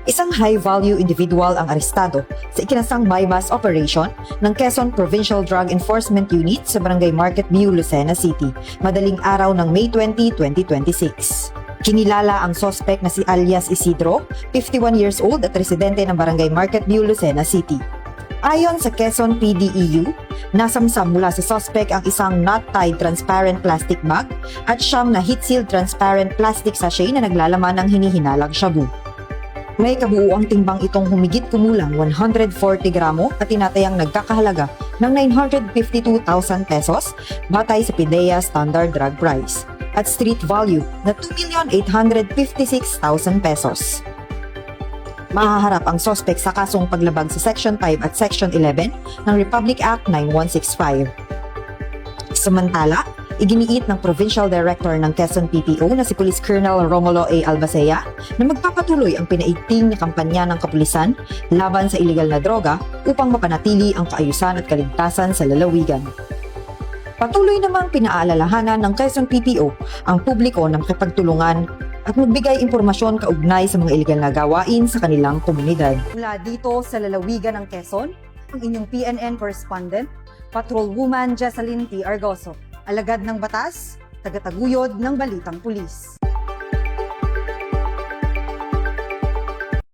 Isang high-value individual ang arestado sa ikinasang bypass operation ng Quezon Provincial Drug Enforcement Unit sa Barangay Market View, Lucena City, madaling araw ng May 20, 2026. Kinilala ang sospek na si alias Isidro, 51 years old at residente ng Barangay Market View, Lucena City. Ayon sa Quezon PDEU, nasamsam mula sa sospek ang isang not-tied transparent plastic bag at siyam na heat-sealed transparent plastic sachet na naglalaman ng hinihinalang shabu. May kabuuang timbang itong humigit kumulang 140 gramo at tinatayang nagkakahalaga ng 952,000 pesos batay sa PIDEA Standard Drug Price at street value na 2,856,000 pesos. Mahaharap ang sospek sa kasong paglabag sa Section 5 at Section 11 ng Republic Act 9165. Samantala, iginiit ng Provincial Director ng Quezon PPO na si Police Colonel Romulo A. Albacea na magpapatuloy ang pinaigting na kampanya ng kapulisan laban sa iligal na droga upang mapanatili ang kaayusan at kaligtasan sa lalawigan. Patuloy namang pinaalalahanan ng Quezon PPO ang publiko na makipagtulungan at magbigay impormasyon kaugnay sa mga iligal na gawain sa kanilang komunidad. Mula dito sa lalawigan ng Quezon, ang inyong PNN correspondent, Patrolwoman Jessalyn T. Argoso. Alagad ng batas, tagataguyod ng balitang pulis.